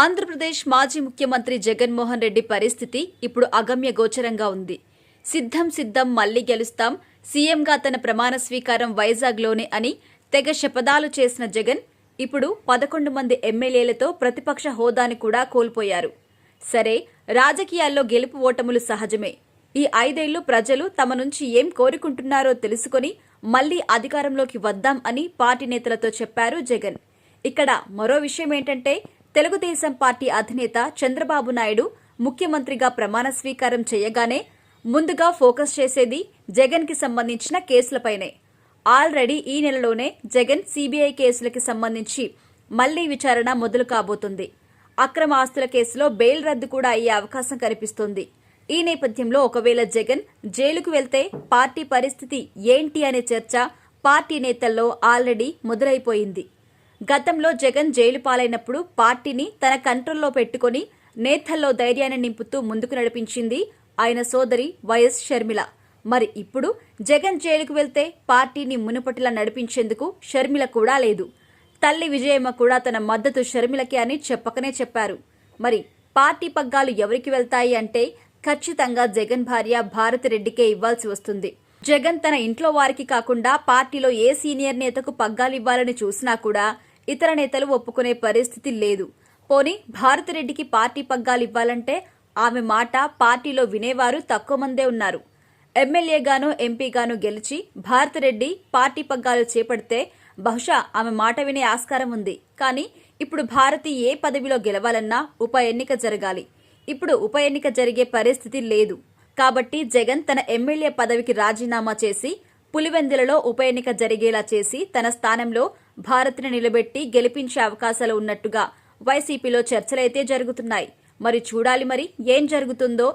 ఆంధ్రప్రదేశ్ మాజీ ముఖ్యమంత్రి జగన్మోహన్ రెడ్డి పరిస్థితి ఇప్పుడు అగమ్య గోచరంగా ఉంది. సిద్ధం మళ్లీ గెలుస్తాం, సీఎంగా తన ప్రమాణ స్వీకారం వైజాగ్లోనే అని తెగ శపథాలు చేసిన జగన్ ఇప్పుడు 11 మంది ఎమ్మెల్యేలతో ప్రతిపక్ష హోదాని కూడా కోల్పోయారు. సరే, రాజకీయాల్లో గెలుపు ఓటములు సహజమే. ఈ 5 ఏళ్లు ప్రజలు తమ నుంచి ఏం కోరుకుంటున్నారో తెలుసుకొని మళ్లీ అధికారంలోకి వద్దాం అని పార్టీ నేతలతో చెప్పారు జగన్. ఇక్కడ మరో విషయం ఏంటంటే, తెలుగుదేశం పార్టీ అధినేత చంద్రబాబు నాయుడు ముఖ్యమంత్రిగా ప్రమాణ స్వీకారం చేయగానే ముందుగా ఫోకస్ చేసేది జగన్ కి సంబంధించిన కేసులపైనే. ఆల్రెడీ ఈ నెలలోనే జగన్ సిబిఐ కేసులకి సంబంధించి మళ్లీ విచారణ మొదలు కాబోతుంది. అక్రమ ఆస్తుల కేసులో బెయిల్ రద్దు కూడా అయ్యే అవకాశం కనిపిస్తోంది. ఈ నేపథ్యంలో ఒకవేళ జగన్ జైలుకు వెళ్తే పార్టీ పరిస్థితి ఏంటి అనే చర్చ పార్టీ నేతల్లో ఆల్రెడీ మొదలైపోయింది. గతంలో జగన్ జైలు పాలైనప్పుడు పార్టీని తన కంట్రోల్లో పెట్టుకుని నేతల్లో ధైర్యాన్ని నింపుతూ ముందుకు నడిపించింది ఆయన సోదరి వైఎస్ షర్మిల. మరి ఇప్పుడు జగన్ జైలుకు వెళ్తే పార్టీని మునుపటిలా నడిపించేందుకు షర్మిల కూడా లేదు. తల్లి విజయమ్మ కూడా తన మద్దతు షర్మిలకి అని చెప్పకనే చెప్పారు. మరి పార్టీ పగ్గాలు ఎవరికి వెళ్తాయి అంటే ఖచ్చితంగా జగన్ భార్య భారతిరెడ్డికే ఇవ్వాల్సి వస్తుంది. జగన్ తన ఇంట్లో వారికి కాకుండా పార్టీలో ఏ సీనియర్ నేతకు పగ్గాలు ఇవ్వాలని చూసినా కూడా ఇతర నేతలు ఒప్పుకునే పరిస్థితి లేదు. పోనీ భారతిరెడ్డికి పార్టీ పగ్గాలు ఇవ్వాలంటే ఆమె మాట పార్టీలో వినేవారు తక్కువ మందే ఉన్నారు. ఎమ్మెల్యేగాను ఎంపీగాను గెలిచి భారతిరెడ్డి పార్టీ పగ్గాలు చేపడితే బహుశా ఆమె మాట వినే ఆస్కారం ఉంది. కానీ ఇప్పుడు భారతి ఏ పదవిలో గెలవాలన్నా ఉప ఎన్నిక జరగాలి. ఇప్పుడు ఉప ఎన్నిక జరిగే పరిస్థితి లేదు. కాబట్టి జగన్ తన ఎమ్మెల్యే పదవికి రాజీనామా చేసి పులివెందులలో ఉప ఎన్నిక జరిగేలా చేసి తన స్థానంలో భారతిని నిలబెట్టి గెలిపించే అవకాశాలు ఉన్నట్టుగా వైసీపీలో చర్చలైతే జరుగుతున్నాయి. మరి చూడాలి ఏం జరుగుతుందో